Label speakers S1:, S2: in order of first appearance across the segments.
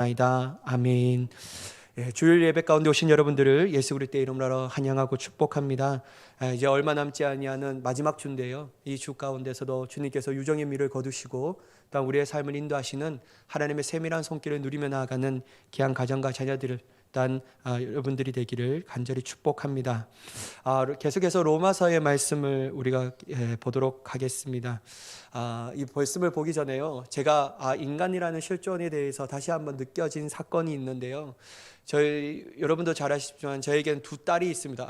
S1: 아니다. 아멘. 주일 예배 가운데 오신 여러분들을 예수 그리스도의 이름으로 환영하고 축복합니다. 이제 얼마 남지 아니하는 마지막 주인데요. 이 주 가운데서도 주님께서 유정의 미를 거두시고 또한 우리의 삶을 인도하시는 하나님의 세밀한 손길을 누리며 나아가는 귀한 가정과 자녀들을 단 여러분들이 되기를 간절히 축복합니다. 계속해서 로마서의 말씀을 우리가 보도록 하겠습니다. 이 말씀을 보기 전에요, 제가 인간이라는 실존에 대해서 다시 한번 느껴진 사건이 있는데요. 여러분도 잘 아시지만 저에겐 두 딸이 있습니다.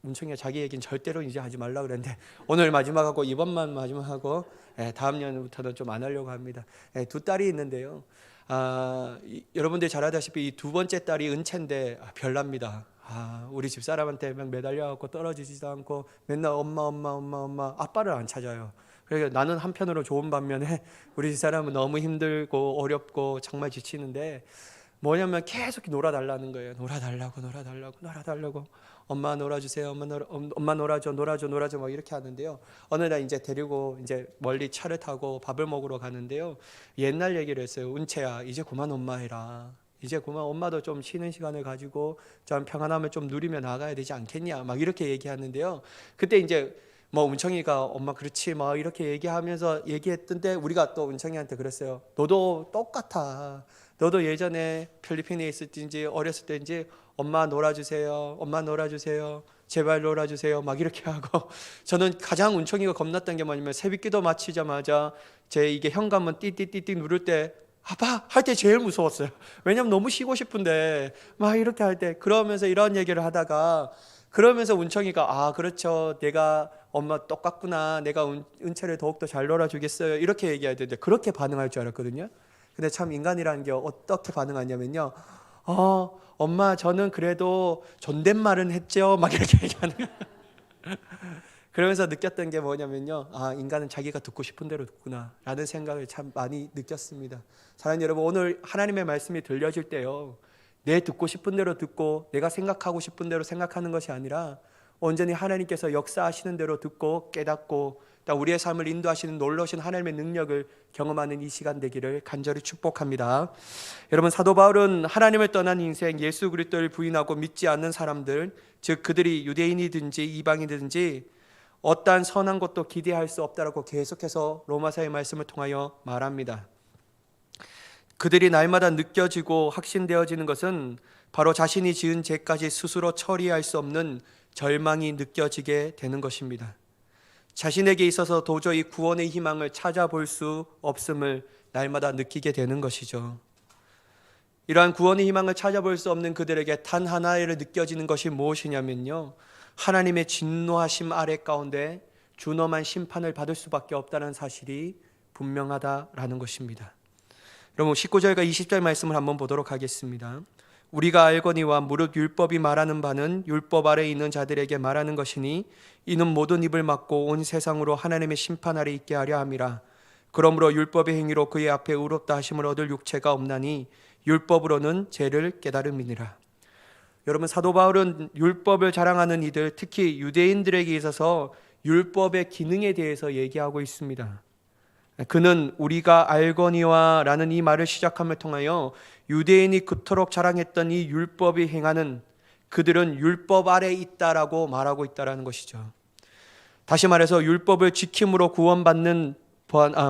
S1: 문청이가 자기 얘기는 절대로 이제 하지 말라 그랬는데 오늘 마지막하고 이번만 마지막하고 다음 년부터는 좀 안 하려고 합니다. 두 딸이 있는데요. 여러분들이 잘 아다시피 이 두 번째 딸이 은채인데 별납니다. 우리 집사람한테 막 매달려갖고 떨어지지도 않고 맨날 엄마 아빠를 안 찾아요. 그러니까 나는 한편으로 좋은 반면에 우리 집사람은 너무 힘들고 어렵고 정말 지치는데 뭐냐면 계속 놀아달라는 거예요. 놀아달라고. 엄마 놀아주세요. 엄마 놀아줘 막 이렇게 하는데요. 어느 날 이제 데리고 이제 멀리 차를 타고 밥을 먹으러 가는데요. 옛날 얘기를 했어요. 은채야, 이제 그만 엄마 해라. 이제 그만 엄마도 좀 쉬는 시간을 가지고 좀 평안함을 좀 누리며 나가야 되지 않겠냐. 막 이렇게 얘기하는데요. 그때 이제 은청이가 엄마 그렇지 막 이렇게 얘기했던데 우리가 또 은청이한테 그랬어요. 너도 똑같아. 너도 예전에 필리핀에 있을 때인지 어렸을 때인지 엄마 놀아주세요. 제발 놀아주세요. 막 이렇게 하고 저는 가장 은총이가 겁났던 게 뭐냐면 새벽기도 마치자마자 제 이게 현관문 띠띠띠띠 누를 때 아빠 할 때 제일 무서웠어요. 왜냐면 너무 쉬고 싶은데 막 이렇게 할 때 그러면서 이런 얘기를 하다가 그러면서 은총이가 그렇죠. 내가 엄마 똑같구나. 내가 은채를 더욱더 잘 놀아주겠어요. 이렇게 얘기해야 되는데 그렇게 반응할 줄 알았거든요. 근데 참 인간이라는 게 어떻게 반응하냐면요. 엄마 저는 그래도 존댓말은 했죠. 막 이렇게 얘기하는 거예요. 그러면서 느꼈던 게 뭐냐면요. 인간은 자기가 듣고 싶은 대로 듣구나 라는 생각을 참 많이 느꼈습니다. 사랑하는 여러분, 오늘 하나님의 말씀이 들려질 때요, 내 듣고 싶은 대로 듣고 내가 생각하고 싶은 대로 생각하는 것이 아니라 온전히 하나님께서 역사하시는 대로 듣고 깨닫고 우리의 삶을 인도하시는 놀라우신 하나님의 능력을 경험하는 이 시간 되기를 간절히 축복합니다. 여러분, 사도 바울은 하나님을 떠난 인생, 예수 그리스도를 부인하고 믿지 않는 사람들, 즉 그들이 유대인이든지 이방인이든지 어떠한 선한 것도 기대할 수 없다라고 계속해서 로마서의 말씀을 통하여 말합니다. 그들이 날마다 느껴지고 확신되어지는 것은 바로 자신이 지은 죄까지 스스로 처리할 수 없는 절망이 느껴지게 되는 것입니다. 자신에게 있어서 도저히 구원의 희망을 찾아볼 수 없음을 날마다 느끼게 되는 것이죠. 이러한 구원의 희망을 찾아볼 수 없는 그들에게 단 하나를 느껴지는 것이 무엇이냐면요, 하나님의 진노하심 아래 가운데 준엄한 심판을 받을 수밖에 없다는 사실이 분명하다라는 것입니다. 여러분, 19절과 20절 말씀을 한번 보도록 하겠습니다. 우리가 알거니와 무릇 율법이 말하는 바는 율법 아래 있는 자들에게 말하는 것이니 이는 모든 입을 막고 온 세상으로 하나님의 심판 아래 있게 하려 함이라. 그러므로 율법의 행위로 그의 앞에 의롭다 하심을 얻을 육체가 없나니 율법으로는 죄를 깨달음이니라. 여러분, 사도 바울은 율법을 자랑하는 이들, 특히 유대인들에게 있어서 율법의 기능에 대해서 얘기하고 있습니다. 그는 우리가 알거니와 라는 이 말을 시작함을 통하여 유대인이 그토록 자랑했던 이 율법이 행하는 그들은 율법 아래 있다라고 말하고 있다라는 것이죠. 다시 말해서 율법을 지킴으로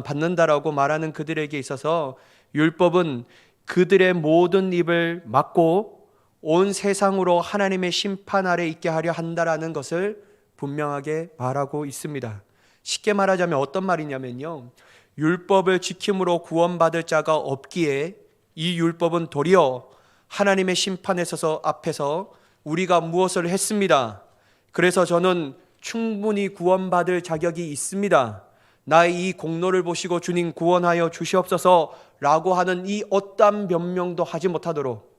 S1: 받는다라고 말하는 그들에게 있어서 율법은 그들의 모든 입을 막고 온 세상으로 하나님의 심판 아래 있게 하려 한다라는 것을 분명하게 말하고 있습니다. 쉽게 말하자면 어떤 말이냐면요, 율법을 지킴으로 구원받을 자가 없기에 이 율법은 도리어 하나님의 심판에 서서 앞에서 우리가 무엇을 했습니다, 그래서 저는 충분히 구원받을 자격이 있습니다, 나의 이 공로를 보시고 주님 구원하여 주시옵소서 라고 하는 이 어떠한 변명도 하지 못하도록,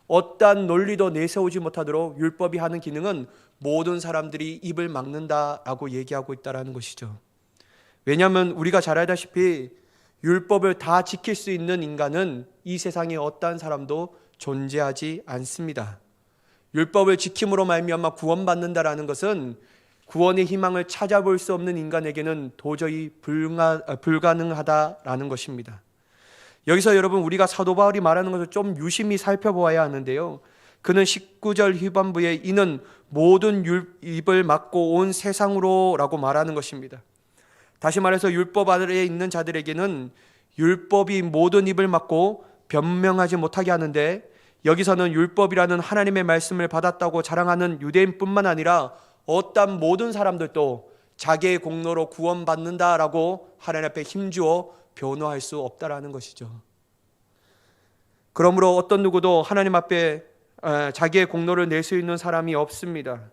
S1: 어떠한 논리도 내세우지 못하도록 율법이 하는 기능은 모든 사람들이 입을 막는다라고 얘기하고 있다는 것이죠. 왜냐하면 우리가 잘 알다시피 율법을 다 지킬 수 있는 인간은 이 세상에 어떠한 사람도 존재하지 않습니다. 율법을 지킴으로 말미암아 구원받는다라는 것은 구원의 희망을 찾아볼 수 없는 인간에게는 도저히 불가능하다라는 것입니다. 여기서 여러분 우리가 사도 바울이 말하는 것을 좀 유심히 살펴보아야 하는데요. 그는 19절 후반부에 이는 모든 율법을 막고 온 세상으로 라고 말하는 것입니다. 다시 말해서 율법 아래에 있는 자들에게는 율법이 모든 입을 막고 변명하지 못하게 하는데, 여기서는 율법이라는 하나님의 말씀을 받았다고 자랑하는 유대인뿐만 아니라 어떤 모든 사람들도 자기의 공로로 구원받는다라고 하나님 앞에 힘주어 변호할 수 없다라는 것이죠. 그러므로 어떤 누구도 하나님 앞에 자기의 공로를 낼 수 있는 사람이 없습니다.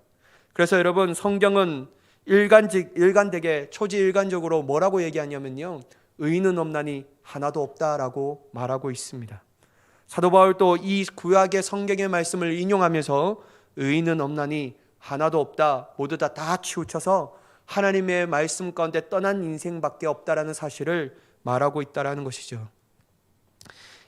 S1: 그래서 여러분, 성경은 일관되게 초지일관적으로 뭐라고 얘기하냐면요, 의인은 없나니 하나도 없다라고 말하고 있습니다. 사도 바울도 이 구약의 성경의 말씀을 인용하면서 의인은 없나니 하나도 없다, 모두 다 치우쳐서 하나님의 말씀 가운데 떠난 인생밖에 없다라는 사실을 말하고 있다라는 것이죠.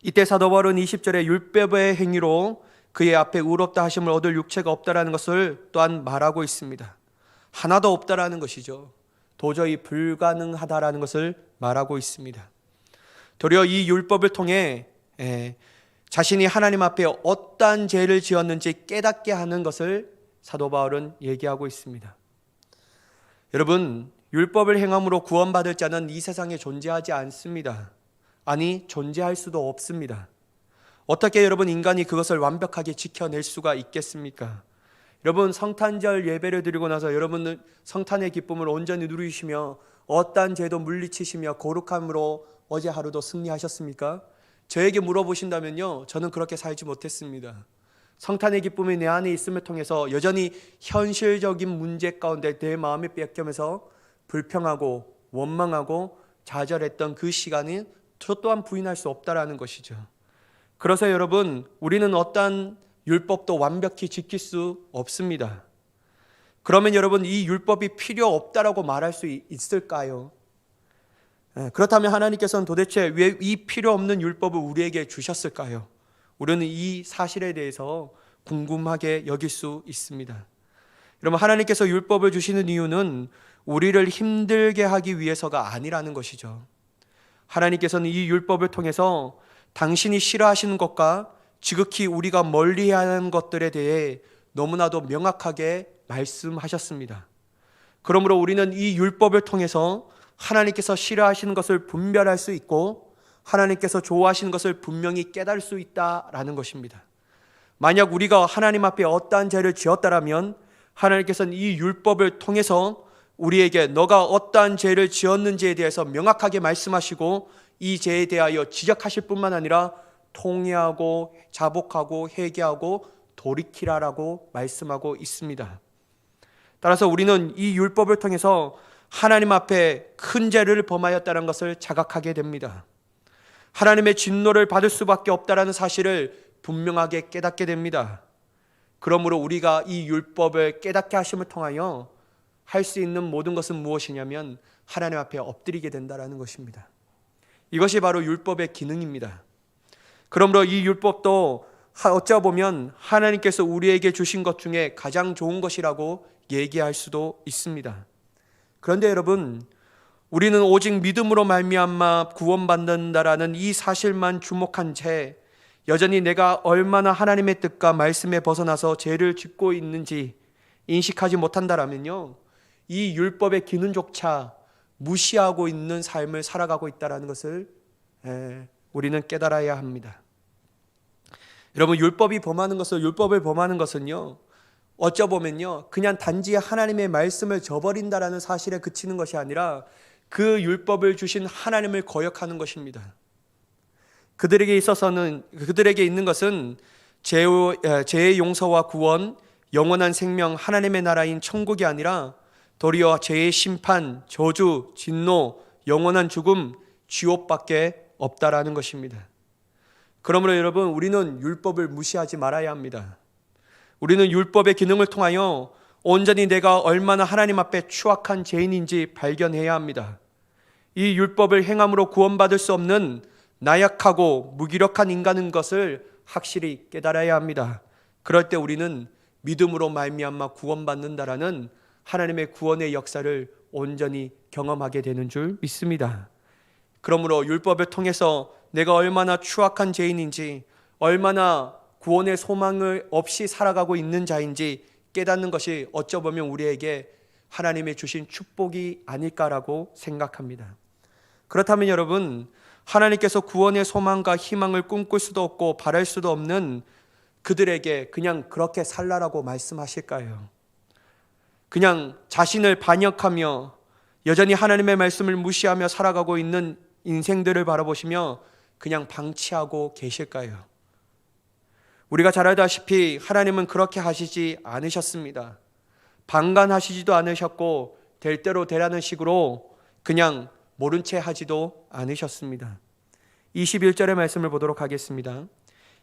S1: 이때 사도 바울은 20절에 율법의 행위로 그의 앞에 의롭다 하심을 얻을 육체가 없다라는 것을 또한 말하고 있습니다. 하나도 없다라는 것이죠. 도저히 불가능하다라는 것을 말하고 있습니다. 도리어 이 율법을 통해 자신이 하나님 앞에 어떠한 죄를 지었는지 깨닫게 하는 것을 사도 바울은 얘기하고 있습니다. 여러분, 율법을 행함으로 구원받을 자는 이 세상에 존재하지 않습니다. 아니, 존재할 수도 없습니다. 어떻게 여러분 인간이 그것을 완벽하게 지켜낼 수가 있겠습니까? 여러분, 성탄절 예배를 드리고 나서 여러분은 성탄의 기쁨을 온전히 누리시며 어떠한 죄도 물리치시며 거룩함으로 어제 하루도 승리하셨습니까? 저에게 물어보신다면요, 저는 그렇게 살지 못했습니다. 성탄의 기쁨이 내 안에 있음을 통해서 여전히 현실적인 문제 가운데 내 마음이 뺏기면서 불평하고 원망하고 좌절했던 그 시간이 저 또한 부인할 수 없다라는 것이죠. 그래서 여러분, 우리는 어떠한 율법도 완벽히 지킬 수 없습니다. 그러면 여러분, 이 율법이 필요 없다라고 말할 수 있을까요? 그렇다면 하나님께서는 도대체 왜 이 필요 없는 율법을 우리에게 주셨을까요? 우리는 이 사실에 대해서 궁금하게 여길 수 있습니다. 여러분, 하나님께서 율법을 주시는 이유는 우리를 힘들게 하기 위해서가 아니라는 것이죠. 하나님께서는 이 율법을 통해서 당신이 싫어하시는 것과 지극히 우리가 멀리해야 하는 것들에 대해 너무나도 명확하게 말씀하셨습니다. 그러므로 우리는 이 율법을 통해서 하나님께서 싫어하시는 것을 분별할 수 있고 하나님께서 좋아하시는 것을 분명히 깨달을 수 있다라는 것입니다. 만약 우리가 하나님 앞에 어떠한 죄를 지었다라면 하나님께서는 이 율법을 통해서 우리에게 너가 어떠한 죄를 지었는지에 대해서 명확하게 말씀하시고 이 죄에 대하여 지적하실 뿐만 아니라 통회하고 자복하고 회개하고 돌이키라라고 말씀하고 있습니다. 따라서 우리는 이 율법을 통해서 하나님 앞에 큰 죄를 범하였다는 것을 자각하게 됩니다. 하나님의 진노를 받을 수밖에 없다는 사실을 분명하게 깨닫게 됩니다. 그러므로 우리가 이 율법을 깨닫게 하심을 통하여 할 수 있는 모든 것은 무엇이냐면 하나님 앞에 엎드리게 된다는 것입니다. 이것이 바로 율법의 기능입니다. 그러므로 이 율법도 어쩌보면 하나님께서 우리에게 주신 것 중에 가장 좋은 것이라고 얘기할 수도 있습니다. 그런데 여러분, 우리는 오직 믿음으로 말미암아 구원받는다라는 이 사실만 주목한 채 여전히 내가 얼마나 하나님의 뜻과 말씀에 벗어나서 죄를 짓고 있는지 인식하지 못한다라면요, 이 율법의 기능조차 무시하고 있는 삶을 살아가고 있다는 것을 우리는 깨달아야 합니다. 여러분, 율법을 범하는 것은요, 어쩌보면요, 그냥 단지 하나님의 말씀을 저버린다라는 사실에 그치는 것이 아니라 그 율법을 주신 하나님을 거역하는 것입니다. 그들에게 있는 것은 죄의 용서와 구원, 영원한 생명, 하나님의 나라인 천국이 아니라 도리어 죄의 심판, 저주, 진노, 영원한 죽음, 지옥밖에 없다라는 것입니다. 그러므로 여러분, 우리는 율법을 무시하지 말아야 합니다. 우리는 율법의 기능을 통하여 온전히 내가 얼마나 하나님 앞에 추악한 죄인인지 발견해야 합니다. 이 율법을 행함으로 구원받을 수 없는 나약하고 무기력한 인간인 것을 확실히 깨달아야 합니다. 그럴 때 우리는 믿음으로 말미암아 구원받는다라는 하나님의 구원의 역사를 온전히 경험하게 되는 줄 믿습니다. 그러므로 율법을 통해서 내가 얼마나 추악한 죄인인지, 얼마나 구원의 소망을 없이 살아가고 있는 자인지 깨닫는 것이 어쩌보면 우리에게 하나님의 주신 축복이 아닐까라고 생각합니다. 그렇다면 여러분, 하나님께서 구원의 소망과 희망을 꿈꿀 수도 없고 바랄 수도 없는 그들에게 그냥 그렇게 살라라고 말씀하실까요? 그냥 자신을 반역하며 여전히 하나님의 말씀을 무시하며 살아가고 있는 인생들을 바라보시며 그냥 방치하고 계실까요? 우리가 잘 알다시피 하나님은 그렇게 하시지 않으셨습니다. 방관하시지도 않으셨고 될 대로 되라는 식으로 그냥 모른 채 하지도 않으셨습니다. 21절의 말씀을 보도록 하겠습니다.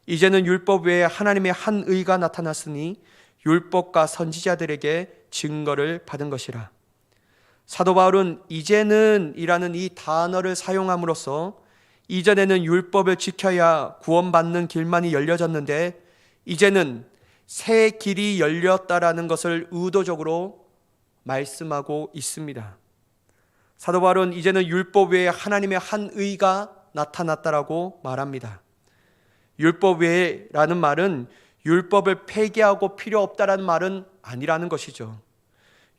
S1: 이제는 율법 외에 하나님의 한 의가 나타났으니 율법과 선지자들에게 증거를 받은 것이라. 사도 바울은 이제는 이라는 이 단어를 사용함으로써 이전에는 율법을 지켜야 구원받는 길만이 열려졌는데 이제는 새 길이 열렸다라는 것을 의도적으로 말씀하고 있습니다. 사도 바울은 이제는 율법 외에 하나님의 한 의가 나타났다라고 말합니다. 율법 외에라는 말은 율법을 폐기하고 필요 없다라는 말은 아니라는 것이죠.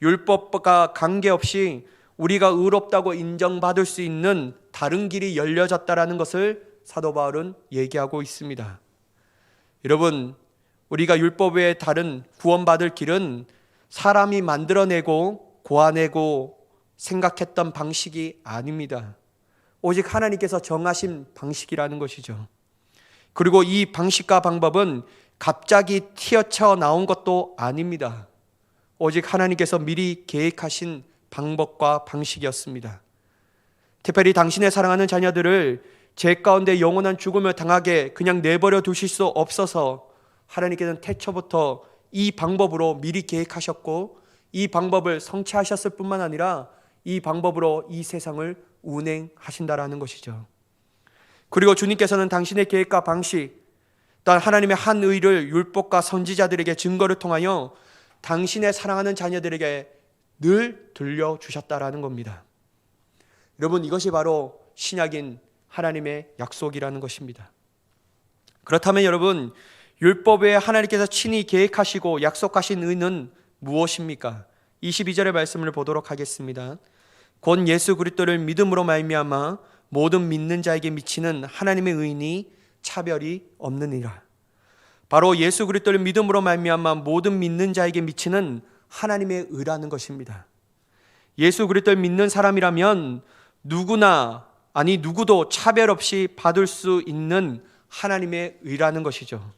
S1: 율법과 관계없이 우리가 의롭다고 인정받을 수 있는 다른 길이 열려졌다라는 것을 사도 바울은 얘기하고 있습니다. 여러분, 우리가 율법 외에 다른 구원받을 길은 사람이 만들어내고 고안내고 생각했던 방식이 아닙니다. 오직 하나님께서 정하신 방식이라는 것이죠. 그리고 이 방식과 방법은 갑자기 튀어쳐 나온 것도 아닙니다. 오직 하나님께서 미리 계획하신 방법과 방식이었습니다. 특별히 당신의 사랑하는 자녀들을 죄 가운데 영원한 죽음을 당하게 그냥 내버려 두실 수 없어서 하나님께서는 태초부터 이 방법으로 미리 계획하셨고 이 방법을 성취하셨을 뿐만 아니라 이 방법으로 이 세상을 운행하신다라는 것이죠. 그리고 주님께서는 당신의 계획과 방식, 또한 하나님의 한 의를 율법과 선지자들에게 증거를 통하여 당신의 사랑하는 자녀들에게 늘 들려주셨다라는 겁니다. 여러분, 이것이 바로 신약인 하나님의 약속이라는 것입니다. 그렇다면 여러분, 율법 외에 하나님께서 친히 계획하시고 약속하신 의는 무엇입니까? 22절의 말씀을 보도록 하겠습니다. 곧 예수 그리스도를 믿음으로 말미암아 모든 믿는 자에게 미치는 하나님의 의인이 차별이 없느니라. 바로 예수 그리스도를 믿음으로 말미암아 모든 믿는 자에게 미치는 하나님의 의라는 것입니다. 예수 그리스도를 믿는 사람이라면 누구도 차별 없이 받을 수 있는 하나님의 의라는 것이죠.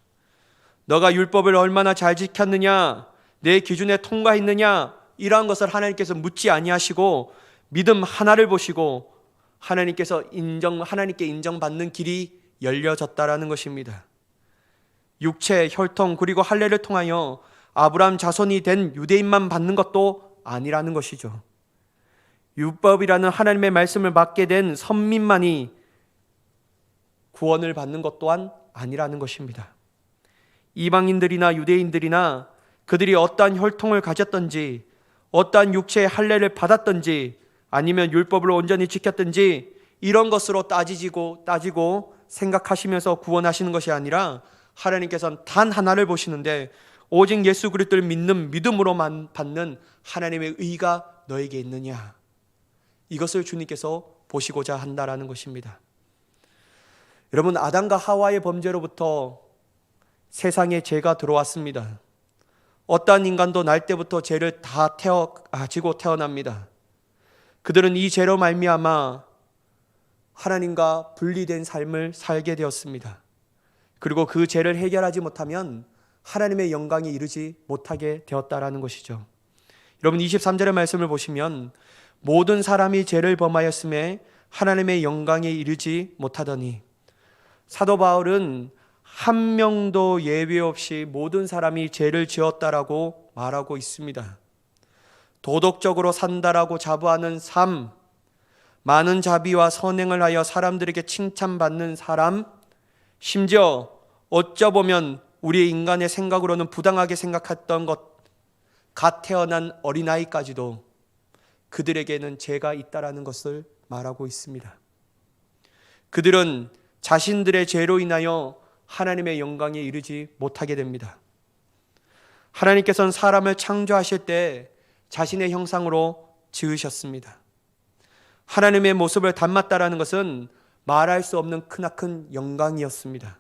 S1: 너가 율법을 얼마나 잘 지켰느냐, 내 기준에 통과했느냐, 이러한 것을 하나님께서 묻지 아니하시고 믿음 하나를 보시고 하나님께 인정받는 길이 열려졌다라는 것입니다. 육체, 혈통 그리고 할례를 통하여 아브라함 자손이 된 유대인만 받는 것도 아니라는 것이죠. 율법이라는 하나님의 말씀을 맡게 된 선민만이 구원을 받는 것 또한 아니라는 것입니다. 이방인들이나 유대인들이나 그들이 어떠한 혈통을 가졌던지 어떠한 육체의 할례를 받았던지 아니면 율법을 온전히 지켰든지 이런 것으로 따지고 생각하시면서 구원하시는 것이 아니라 하나님께서는 단 하나를 보시는데 오직 예수 그리스도를 믿는 믿음으로만 받는 하나님의 의가 너에게 있느냐, 이것을 주님께서 보시고자 한다라는 것입니다. 여러분, 아담과 하와의 범죄로부터 세상에 죄가 들어왔습니다. 어떠한 인간도 날 때부터 죄를 다 가지고 태어납니다. 그들은 이 죄로 말미암아 하나님과 분리된 삶을 살게 되었습니다. 그리고 그 죄를 해결하지 못하면 하나님의 영광에 이르지 못하게 되었다라는 것이죠. 여러분, 23절의 말씀을 보시면 모든 사람이 죄를 범하였음에 하나님의 영광에 이르지 못하더니, 사도 바울은 한 명도 예외 없이 모든 사람이 죄를 지었다라고 말하고 있습니다. 도덕적으로 산다라고 자부하는 삶, 많은 자비와 선행을 하여 사람들에게 칭찬받는 사람, 심지어 어쩌보면 우리의 인간의 생각으로는 부당하게 생각했던 갓 태어난 어린아이까지도 그들에게는 죄가 있다라는 것을 말하고 있습니다. 그들은 자신들의 죄로 인하여 하나님의 영광에 이르지 못하게 됩니다. 하나님께서는 사람을 창조하실 때 자신의 형상으로 지으셨습니다. 하나님의 모습을 닮았다라는 것은 말할 수 없는 크나큰 영광이었습니다.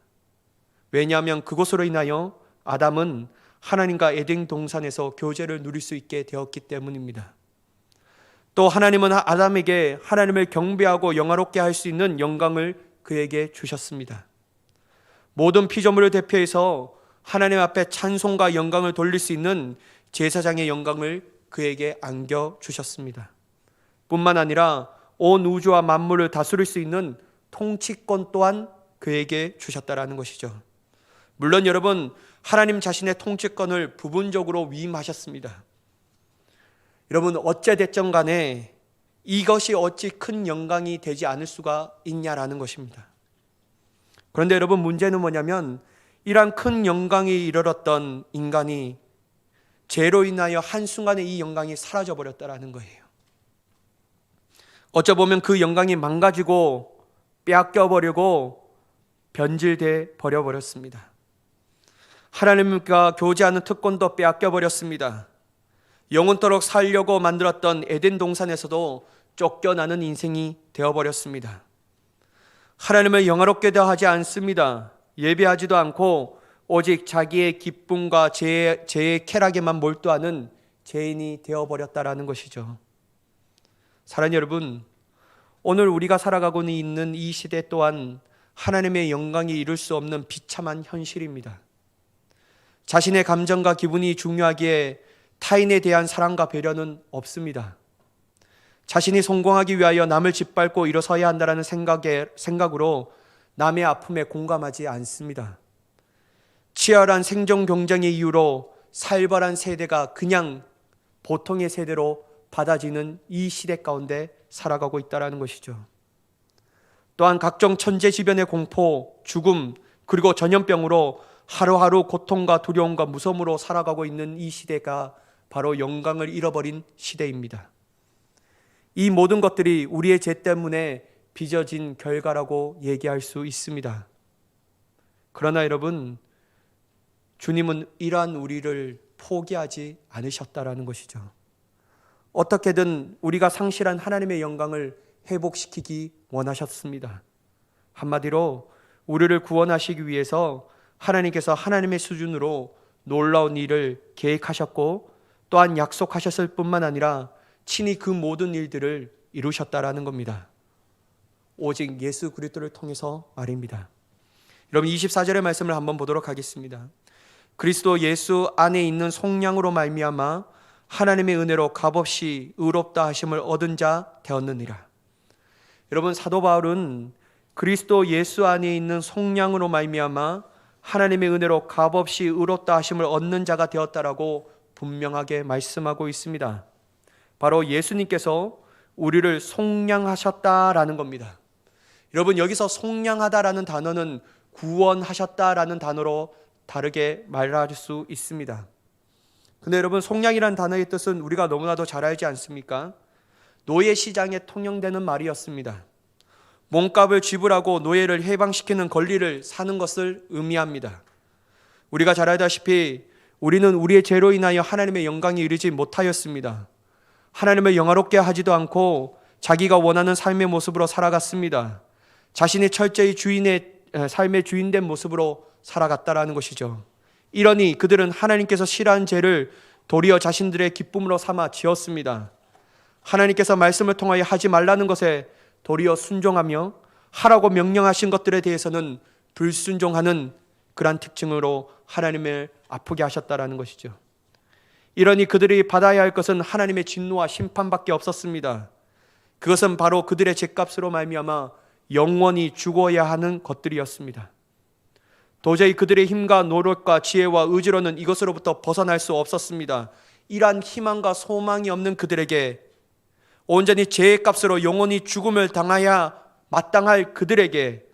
S1: 왜냐하면 그것으로 인하여 아담은 하나님과 에덴 동산에서 교제를 누릴 수 있게 되었기 때문입니다. 또 하나님은 아담에게 하나님을 경배하고 영화롭게 할 수 있는 영광을 그에게 주셨습니다. 모든 피조물을 대표해서 하나님 앞에 찬송과 영광을 돌릴 수 있는 제사장의 영광을 그에게 안겨주셨습니다. 뿐만 아니라 온 우주와 만물을 다스릴 수 있는 통치권 또한 그에게 주셨다라는 것이죠. 물론 여러분, 하나님 자신의 통치권을 부분적으로 위임하셨습니다. 여러분, 어찌됐든 간에 이것이 어찌 큰 영광이 되지 않을 수가 있냐라는 것입니다. 그런데 여러분, 문제는 뭐냐면 이러한 큰 영광에 이르렀던 인간이 죄로 인하여 한순간에 이 영광이 사라져 버렸다라는 거예요. 어쩌보면 그 영광이 망가지고 빼앗겨 버리고 변질돼 버려버렸습니다. 하나님과 교제하는 특권도 빼앗겨 버렸습니다. 영원토록 살려고 만들었던 에덴 동산에서도 쫓겨나는 인생이 되어버렸습니다. 하나님을 영화롭게 대하지 않습니다. 예배하지도 않고 오직 자기의 기쁨과 죄의 쾌락에만 몰두하는 죄인이 되어버렸다라는 것이죠. 사랑하는 여러분, 오늘 우리가 살아가고 있는 이 시대 또한 하나님의 영광이 이룰 수 없는 비참한 현실입니다. 자신의 감정과 기분이 중요하기에 타인에 대한 사랑과 배려는 없습니다. 자신이 성공하기 위하여 남을 짓밟고 일어서야 한다는 생각으로 남의 아픔에 공감하지 않습니다. 치열한 생존 경쟁의 이유로 살벌한 세대가 그냥 보통의 세대로 받아지는 이 시대 가운데 살아가고 있다는 것이죠. 또한 각종 천재지변의 공포, 죽음, 그리고 전염병으로 하루하루 고통과 두려움과 무서움으로 살아가고 있는 이 시대가 바로 영광을 잃어버린 시대입니다. 이 모든 것들이 우리의 죄 때문에 빚어진 결과라고 얘기할 수 있습니다. 그러나 여러분, 주님은 이러한 우리를 포기하지 않으셨다라는 것이죠. 어떻게든 우리가 상실한 하나님의 영광을 회복시키기 원하셨습니다. 한마디로 우리를 구원하시기 위해서 하나님께서 하나님의 수준으로 놀라운 일을 계획하셨고 또한 약속하셨을 뿐만 아니라 친히 그 모든 일들을 이루셨다라는 겁니다. 오직 예수 그리스도를 통해서 말입니다. 여러분, 24절의 말씀을 한번 보도록 하겠습니다. 그리스도 예수 안에 있는 속량으로 말미암아 하나님의 은혜로 값없이 의롭다 하심을 얻은 자 되었느니라. 여러분, 사도 바울은 그리스도 예수 안에 있는 속량으로 말미암아 하나님의 은혜로 값없이 의롭다 하심을 얻는 자가 되었다라고 분명하게 말씀하고 있습니다. 바로 예수님께서 우리를 속량하셨다라는 겁니다. 여러분, 여기서 속량하다라는 단어는 구원하셨다라는 단어로 다르게 말할 수 있습니다. 근데 여러분, 속량이라는 단어의 뜻은 우리가 너무나도 잘 알지 않습니까? 노예 시장에 통용되는 말이었습니다. 몸값을 지불하고 노예를 해방시키는 권리를 사는 것을 의미합니다. 우리가 잘 알다시피 우리는 우리의 죄로 인하여 하나님의 영광에 이르지 못하였습니다. 하나님을 영화롭게 하지도 않고 자기가 원하는 삶의 모습으로 살아갔습니다. 자신이 철저히 주인의 삶의 주인된 모습으로 살아갔다라는 것이죠. 이러니 그들은 하나님께서 싫어하는 죄를 도리어 자신들의 기쁨으로 삼아 지었습니다. 하나님께서 말씀을 통하여 하지 말라는 것에 도리어 순종하며 하라고 명령하신 것들에 대해서는 불순종하는 그러한 특징으로 하나님을 아프게 하셨다라는 것이죠. 이러니 그들이 받아야 할 것은 하나님의 진노와 심판밖에 없었습니다. 그것은 바로 그들의 죄값으로 말미암아 영원히 죽어야 하는 것들이었습니다. 도저히 그들의 힘과 노력과 지혜와 의지로는 이것으로부터 벗어날 수 없었습니다. 이러한 희망과 소망이 없는 그들에게, 온전히 죄의 값으로 영원히 죽음을 당하야 마땅할 그들에게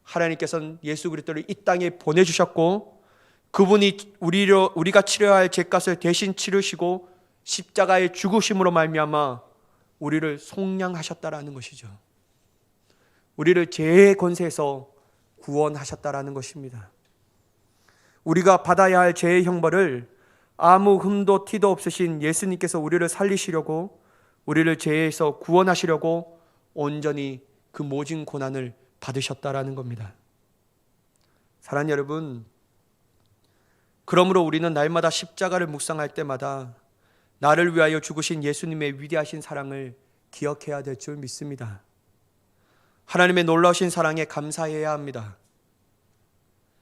S1: 하나님께서는 예수 그리스도를 이 땅에 보내주셨고, 그분이 우리가 치러야 할 죄값을 대신 치르시고 십자가의 죽으심으로 말미암아 우리를 속량하셨다라는 것이죠. 우리를 죄의 권세에서 구원하셨다라는 것입니다. 우리가 받아야 할 죄의 형벌을 아무 흠도 티도 없으신 예수님께서 우리를 살리시려고, 우리를 죄에서 구원하시려고 온전히 그 모진 고난을 받으셨다라는 겁니다. 사랑하는 여러분, 그러므로 우리는 날마다 십자가를 묵상할 때마다 나를 위하여 죽으신 예수님의 위대하신 사랑을 기억해야 될 줄 믿습니다. 하나님의 놀라우신 사랑에 감사해야 합니다.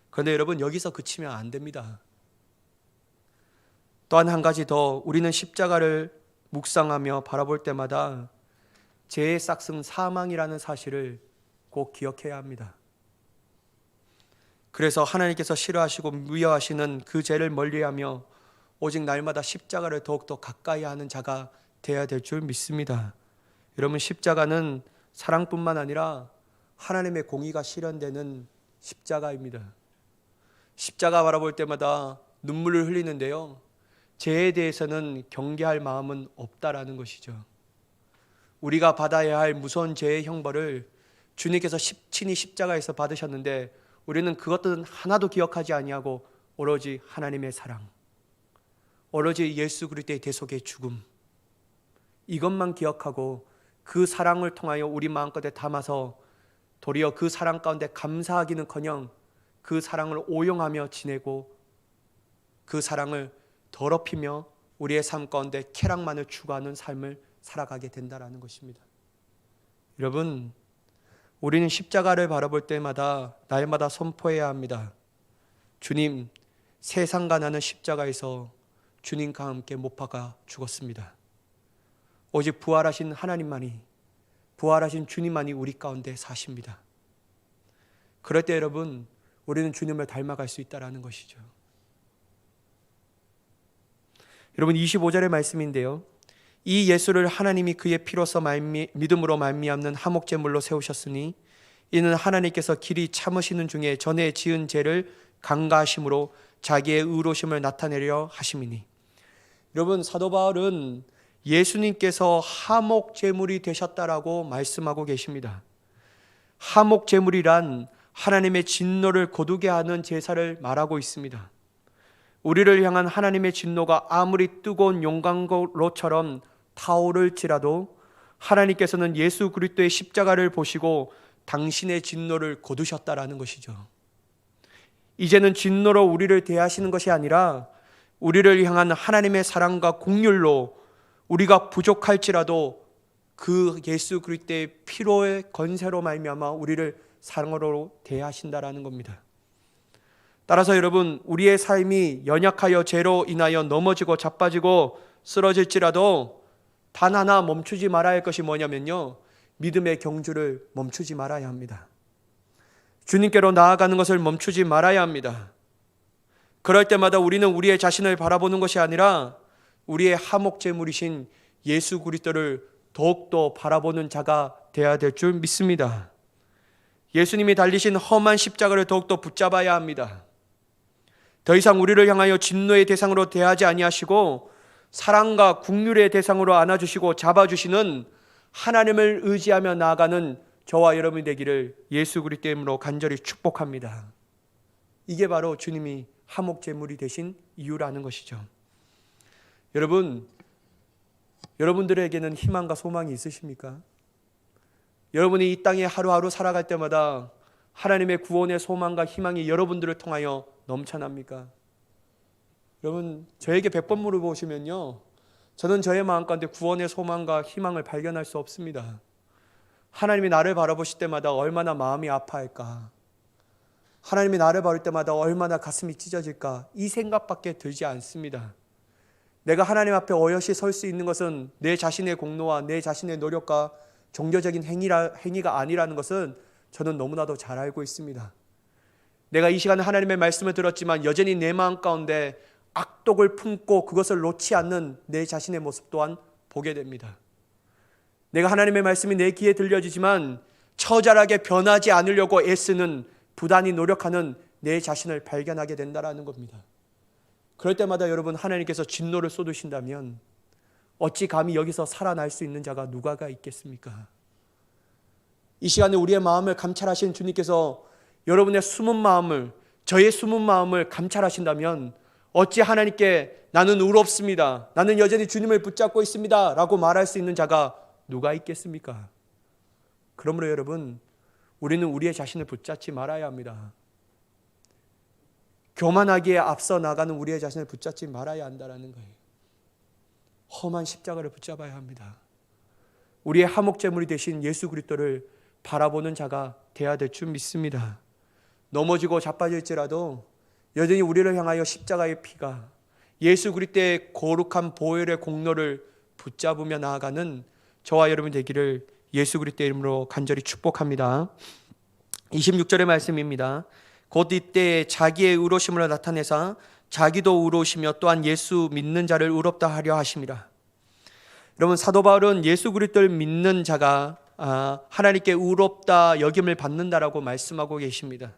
S1: 그런데 여러분, 여기서 그치면 안 됩니다. 또한 한 가지 더, 우리는 십자가를 묵상하며 바라볼 때마다 죄의 싹슨 사망이라는 사실을 꼭 기억해야 합니다. 그래서 하나님께서 싫어하시고 미워하시는 그 죄를 멀리하며 오직 날마다 십자가를 더욱더 가까이 하는 자가 되어야 될 줄 믿습니다. 여러분, 십자가는 사랑뿐만 아니라 하나님의 공의가 실현되는 십자가입니다. 십자가 바라볼 때마다 눈물을 흘리는데요, 죄에 대해서는 경계할 마음은 없다라는 것이죠. 우리가 받아야 할 무서운 죄의 형벌을 주님께서 친히 십자가에서 받으셨는데 우리는 그것들은 하나도 기억하지 아니하고 오로지 하나님의 사랑, 오로지 예수 그리스도의 대속의 죽음, 이것만 기억하고 그 사랑을 통하여 우리 마음껏에 담아서 도리어 그 사랑 가운데 감사하기는커녕 그 사랑을 오용하며 지내고 그 사랑을 더럽히며 우리의 삶 가운데 쾌락만을 추구하는 삶을 살아가게 된다는 것입니다. 여러분, 우리는 십자가를 바라볼 때마다 날마다 선포해야 합니다. 주님, 세상과 나는 십자가에서 주님과 함께 못 박아 죽었습니다. 오직 부활하신 하나님만이, 부활하신 주님만이 우리 가운데 사십니다. 그럴 때 여러분, 우리는 주님을 닮아갈 수 있다는 것이죠. 여러분, 25절의 말씀인데요, 이 예수를 하나님이 그의 피로서 믿음으로 말미암는 화목제물로 세우셨으니 이는 하나님께서 길이 참으시는 중에 전에 지은 죄를 강가하심으로 자기의 의로심을 나타내려 하심이니. 여러분, 사도 바울은 예수님께서 화목제물이 되셨다라고 말씀하고 계십니다. 화목제물이란 하나님의 진노를 거두게 하는 제사를 말하고 있습니다. 우리를 향한 하나님의 진노가 아무리 뜨거운 용광로처럼 타오를지라도 하나님께서는 예수 그리스도의 십자가를 보시고 당신의 진노를 거두셨다라는 것이죠. 이제는 진노로 우리를 대하시는 것이 아니라 우리를 향한 하나님의 사랑과 긍휼로 우리가 부족할지라도 그 예수 그리스도의 피로의 건세로 말미암아 우리를 사랑으로 대하신다라는 겁니다. 따라서 여러분, 우리의 삶이 연약하여 죄로 인하여 넘어지고 자빠지고 쓰러질지라도 단 하나 멈추지 말아야 할 것이 뭐냐면요, 믿음의 경주를 멈추지 말아야 합니다. 주님께로 나아가는 것을 멈추지 말아야 합니다. 그럴 때마다 우리는 우리의 자신을 바라보는 것이 아니라 우리의 화목제물이신 예수 그리스도를 더욱더 바라보는 자가 되어야 될 줄 믿습니다. 예수님이 달리신 험한 십자가를 더욱더 붙잡아야 합니다. 더 이상 우리를 향하여 진노의 대상으로 대하지 아니하시고 사랑과 긍휼의 대상으로 안아주시고 잡아주시는 하나님을 의지하며 나아가는 저와 여러분이 되기를 예수 그리스도 이름으로 간절히 축복합니다. 이게 바로 주님이 화목제물이 되신 이유라는 것이죠. 여러분, 여러분들에게는 희망과 소망이 있으십니까? 여러분이 이 땅에 하루하루 살아갈 때마다 하나님의 구원의 소망과 희망이 여러분들을 통하여 넘쳐납니까? 여러분, 저에게 100번 물어보시면요, 저는 저의 마음 가운데 구원의 소망과 희망을 발견할 수 없습니다. 하나님이 나를 바라보실 때마다 얼마나 마음이 아파할까, 하나님이 나를 바라볼 때마다 얼마나 가슴이 찢어질까, 이 생각밖에 들지 않습니다. 내가 하나님 앞에 어여시 설 수 있는 것은 내 자신의 공로와 내 자신의 노력과 종교적인 행위가 아니라는 것은 저는 너무나도 잘 알고 있습니다. 내가 이 시간에 하나님의 말씀을 들었지만 여전히 내 마음 가운데 악독을 품고 그것을 놓지 않는 내 자신의 모습 또한 보게 됩니다. 내가 하나님의 말씀이 내 귀에 들려지지만 처절하게 변하지 않으려고 애쓰는, 부단히 노력하는 내 자신을 발견하게 된다는 겁니다. 그럴 때마다 여러분, 하나님께서 진노를 쏟으신다면 어찌 감히 여기서 살아날 수 있는 자가 누가가 있겠습니까? 이 시간에 우리의 마음을 감찰하신 주님께서 여러분의 숨은 마음을, 저의 숨은 마음을 감찰하신다면 어찌 하나님께 나는 의롭습니다, 나는 여전히 주님을 붙잡고 있습니다 라고 말할 수 있는 자가 누가 있겠습니까? 그러므로 여러분, 우리는 우리의 자신을 붙잡지 말아야 합니다. 교만하기에 앞서 나가는 우리의 자신을 붙잡지 말아야 한다는 거예요. 험한 십자가를 붙잡아야 합니다. 우리의 화목제물이 되신 예수 그리스도를 바라보는 자가 되어야 될 줄 믿습니다. 넘어지고 자빠질지라도 여전히 우리를 향하여 십자가의 피가, 예수 그리스도의 거룩한 보혈의 공로를 붙잡으며 나아가는 저와 여러분 되기를 예수 그리스도의 이름으로 간절히 축복합니다. 26절의 말씀입니다. 곧 이때 자기의 의로우심을 나타내사 자기도 의로우시며 또한 예수 믿는 자를 의롭다 하려 하심이라. 여러분, 사도 바울은 예수 그리스도를 믿는 자가 하나님께 의롭다 여김을 받는다라고 말씀하고 계십니다.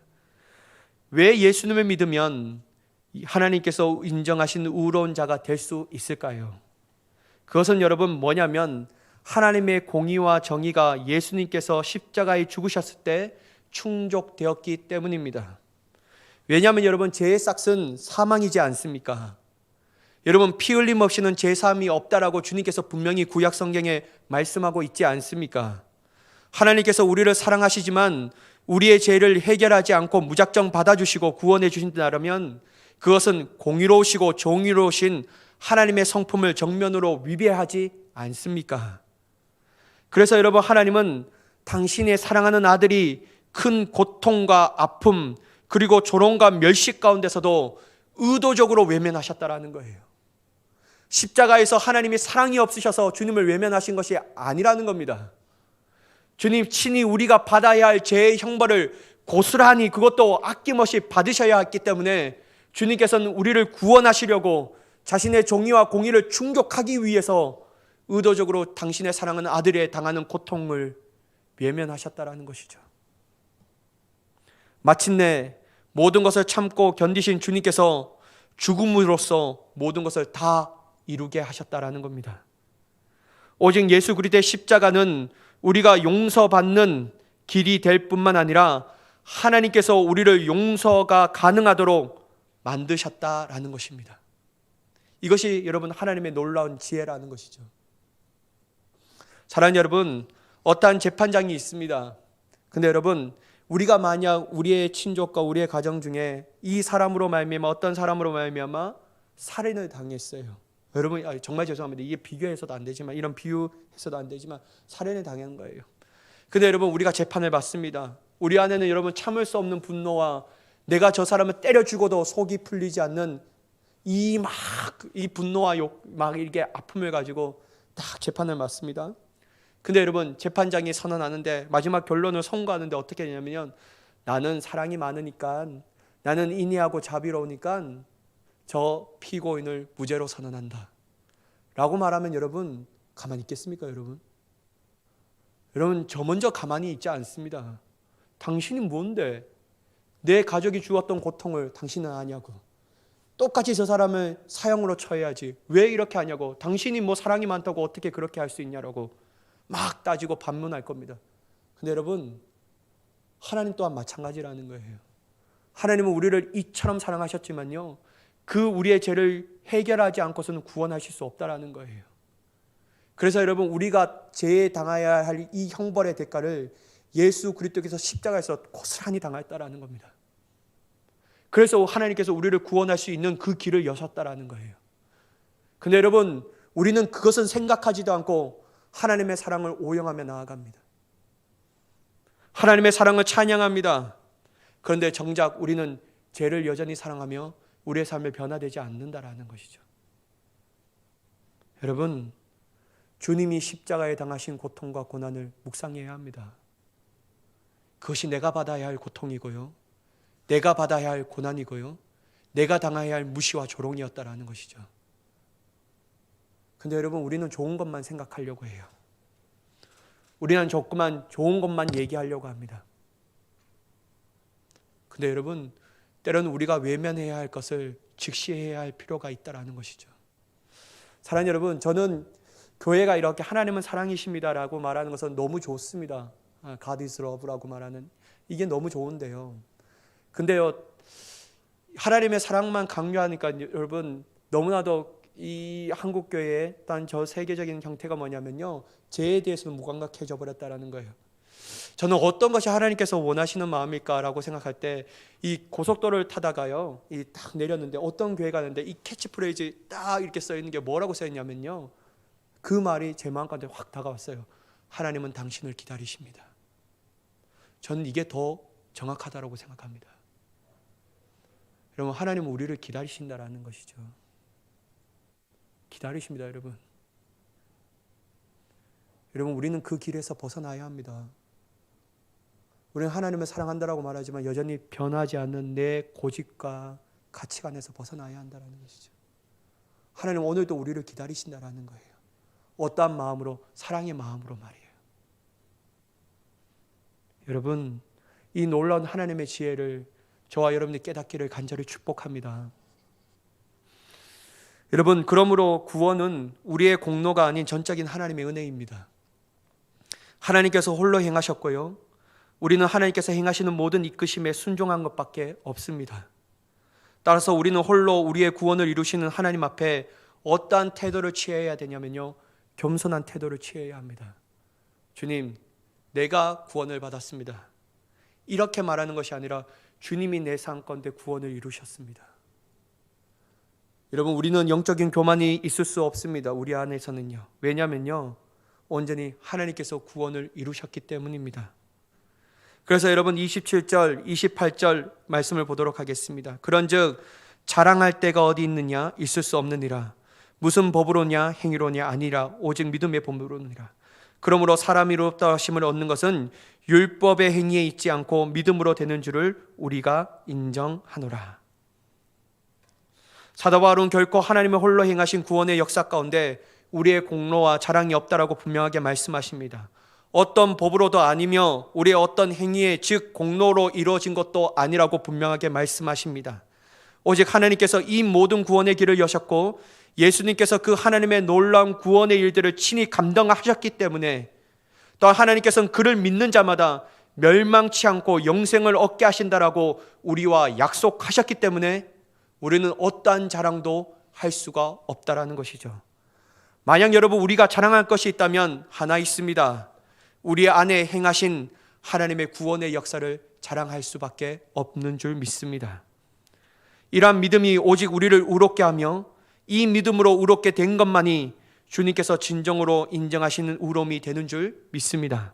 S1: 왜 예수님을 믿으면 하나님께서 인정하신 의로운 자가 될 수 있을까요? 그것은 여러분 뭐냐면 하나님의 공의와 정의가 예수님께서 십자가에 죽으셨을 때 충족되었기 때문입니다. 왜냐하면 여러분, 죄의 삭은 사망이지 않습니까? 여러분, 피 흘림 없이는 죄사함이 없다라고 주님께서 분명히 구약 성경에 말씀하고 있지 않습니까? 하나님께서 우리를 사랑하시지만 우리의 죄를 해결하지 않고 무작정 받아주시고 구원해 주신다면 그것은 공의로우시고 정의로우신 하나님의 성품을 정면으로 위배하지 않습니까? 그래서 여러분, 하나님은 당신의 사랑하는 아들이 큰 고통과 아픔 그리고 조롱과 멸시 가운데서도 의도적으로 외면하셨다라는 거예요. 십자가에서 하나님이 사랑이 없으셔서 주님을 외면하신 것이 아니라는 겁니다. 주님 친히 우리가 받아야 할 죄의 형벌을 고스란히, 그것도 아낌없이 받으셔야 했기 때문에 주님께서는 우리를 구원하시려고 자신의 정의와 공의를 충족하기 위해서 의도적으로 당신의 사랑하는 아들이 당하는 고통을 외면하셨다라는 것이죠. 마침내 모든 것을 참고 견디신 주님께서 죽음으로써 모든 것을 다 이루게 하셨다라는 겁니다. 오직 예수 그리스도의 십자가는 우리가 용서받는 길이 될 뿐만 아니라 하나님께서 우리를 용서가 가능하도록 만드셨다라는 것입니다. 이것이 여러분 하나님의 놀라운 지혜라는 것이죠. 사랑하는 여러분, 어떠한 재판장이 있습니다. 근데 여러분, 우리가 만약 우리의 친족과 우리의 가정 중에 이 사람으로 말미암아, 어떤 사람으로 말미암아 살인을 당했어요. 여러분, 정말 죄송합니다. 이게 비교해서도 안 되지만, 이런 비유해서도 안 되지만 살인을 당한 거예요. 근데 여러분, 우리가 재판을 받습니다. 우리 안에는 여러분 참을 수 없는 분노와 내가 저 사람을 때려 죽어도 속이 풀리지 않는 이 분노와 막 이렇게 아픔을 가지고 딱 재판을 받습니다. 근데 여러분, 재판장이 선언하는데 마지막 결론을 선고하는데 어떻게 되냐면, 나는 사랑이 많으니까, 나는 인의하고 자비로우니까 저 피고인을 무죄로 선언한다 라고 말하면 여러분 가만히 있겠습니까? 여러분 저 먼저 가만히 있지 않습니다. 당신이 뭔데 내 가족이 주었던 고통을 당신은 아냐고, 똑같이 저 사람을 사형으로 처해야지 왜 이렇게 하냐고, 당신이 뭐 사랑이 많다고 어떻게 그렇게 할 수 있냐라고 막 따지고 반문할 겁니다. 근데 여러분, 하나님 또한 마찬가지라는 거예요. 하나님은 우리를 이처럼 사랑하셨지만요, 그 우리의 죄를 해결하지 않고서는 구원하실 수 없다라는 거예요. 그래서 여러분, 우리가 죄에 당해야 할 이 형벌의 대가를 예수 그리스도께서 십자가에서 고스란히 당했다라는 겁니다. 그래서 하나님께서 우리를 구원할 수 있는 그 길을 여셨다라는 거예요. 근데 여러분, 우리는 그것은 생각하지도 않고 하나님의 사랑을 오용하며 나아갑니다. 하나님의 사랑을 찬양합니다. 그런데 정작 우리는 죄를 여전히 사랑하며 우리의 삶을 변화되지 않는다라는 것이죠. 여러분, 주님이 십자가에 당하신 고통과 고난을 묵상해야 합니다. 그것이 내가 받아야 할 고통이고요, 내가 받아야 할 고난이고요, 내가 당해야 할 무시와 조롱이었다라는 것이죠. 근데 여러분, 우리는 좋은 것만 생각하려고 해요. 우리는 조금만 좋은 것만 얘기하려고 합니다. 근데 여러분, 때로는 우리가 외면해야 할 것을 직시해야 할 필요가 있다라는 것이죠. 사랑하는 여러분, 저는 교회가 이렇게 하나님은 사랑이십니다라고 말하는 것은 너무 좋습니다. God is love라고 말하는 이게 너무 좋은데요, 근데요, 하나님의 사랑만 강조하니까 여러분 너무나도 이 한국교회의 단 저 세계적인 형태가 뭐냐면요, 죄에 대해서는 무감각해져 버렸다라는 거예요. 저는 어떤 것이 하나님께서 원하시는 마음일까라고 생각할 때 이 고속도로를 타다가요, 이 딱 내렸는데 어떤 교회 가는데 이 캐치프레이즈 딱 이렇게 써 있는 게 뭐라고 써 있냐면요, 그 말이 제 마음 가운데 확 다가왔어요. 하나님은 당신을 기다리십니다. 저는 이게 더 정확하다고 생각합니다. 여러분, 하나님은 우리를 기다리신다라는 것이죠. 기다리십니다, 여러분. 여러분, 우리는 그 길에서 벗어나야 합니다. 우리는 하나님을 사랑한다라고 말하지만 여전히 변하지 않는 내 고집과 가치관에서 벗어나야 한다는 것이죠. 하나님은 오늘도 우리를 기다리신다라는 거예요. 어떠한 마음으로? 사랑의 마음으로 말이에요. 여러분, 이 놀라운 하나님의 지혜를 저와 여러분이 깨닫기를 간절히 축복합니다. 여러분, 그러므로 구원은 우리의 공로가 아닌 전적인 하나님의 은혜입니다. 하나님께서 홀로 행하셨고요, 우리는 하나님께서 행하시는 모든 이끄심에 순종한 것밖에 없습니다. 따라서 우리는 홀로 우리의 구원을 이루시는 하나님 앞에 어떠한 태도를 취해야 되냐면요, 겸손한 태도를 취해야 합니다. 주님, 내가 구원을 받았습니다. 이렇게 말하는 것이 아니라 주님이 내 삶 가운데 구원을 이루셨습니다. 여러분, 우리는 영적인 교만이 있을 수 없습니다. 우리 안에서는요. 왜냐하면요, 온전히 하나님께서 구원을 이루셨기 때문입니다. 그래서 여러분 27절, 28절 말씀을 보도록 하겠습니다. 그런즉 자랑할 데가 어디 있느냐? 있을 수 없느니라. 무슨 법으로냐? 행위로냐? 아니라 오직 믿음의 법으로니라. 그러므로 사람이 의롭다 하심을 얻는 것은 율법의 행위에 있지 않고 믿음으로 되는 줄을 우리가 인정하노라. 사도 바울은 결코 하나님의 홀로 행하신 구원의 역사 가운데 우리의 공로와 자랑이 없다라고 분명하게 말씀하십니다. 어떤 법으로도 아니며 우리의 어떤 행위에, 즉 공로로 이루어진 것도 아니라고 분명하게 말씀하십니다. 오직 하나님께서 이 모든 구원의 길을 여셨고 예수님께서 그 하나님의 놀라운 구원의 일들을 친히 감당하셨기 때문에, 또 하나님께서는 그를 믿는 자마다 멸망치 않고 영생을 얻게 하신다라고 우리와 약속하셨기 때문에 우리는 어떠한 자랑도 할 수가 없다라는 것이죠. 만약 여러분 우리가 자랑할 것이 있다면 하나 있습니다. 우리 안에 행하신 하나님의 구원의 역사를 자랑할 수밖에 없는 줄 믿습니다. 이러한 믿음이 오직 우리를 의롭게 하며 이 믿음으로 의롭게 된 것만이 주님께서 진정으로 인정하시는 의로움이 되는 줄 믿습니다.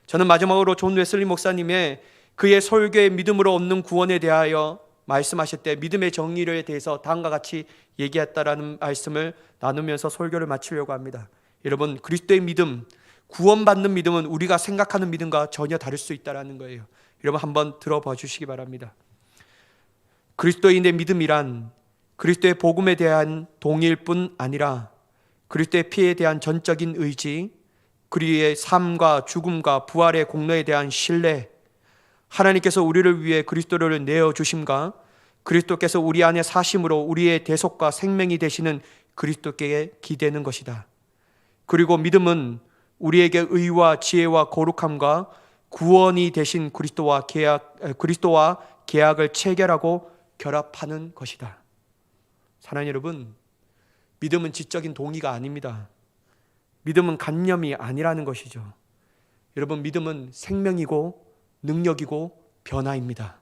S1: 저는 마지막으로 존 웨슬리 목사님의 그의 설교의 믿음으로 얻는 구원에 대하여 말씀하실 때 믿음의 정의에 대해서 다음과 같이 얘기했다라는 말씀을 나누면서 설교를 마치려고 합니다. 여러분, 그리스도의 믿음, 구원받는 믿음은 우리가 생각하는 믿음과 전혀 다를 수 있다는 거예요. 여러분 한번 들어봐 주시기 바랍니다. 그리스도인의 믿음이란 그리스도의 복음에 대한 동의일 뿐 아니라 그리스도의 피에 대한 전적인 의지, 그리스도의 삶과 죽음과 부활의 공로에 대한 신뢰, 하나님께서 우리를 위해 그리스도를 내어주심과 그리스도께서 우리 안에 사심으로 우리의 대속과 생명이 되시는 그리스도께 기대는 것이다. 그리고 믿음은 우리에게 의와 지혜와 거룩함과 구원이 되신 그리스도와 계약을 체결하고 결합하는 것이다. 사랑하는 여러분, 믿음은 지적인 동의가 아닙니다. 믿음은 관념이 아니라는 것이죠. 여러분, 믿음은 생명이고 능력이고 변화입니다.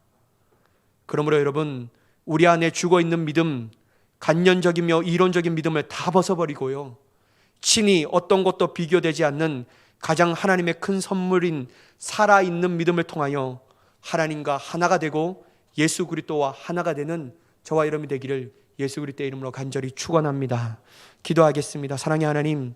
S1: 그러므로 여러분, 우리 안에 죽어있는 믿음, 관념적이며 이론적인 믿음을 다 벗어버리고요, 친히 어떤 것도 비교되지 않는 가장 하나님의 큰 선물인 살아있는 믿음을 통하여 하나님과 하나가 되고 예수 그리스도와 하나가 되는 저와 여러분이 되기를 예수 그리스도의 이름으로 간절히 축원합니다. 기도하겠습니다. 사랑의 하나님,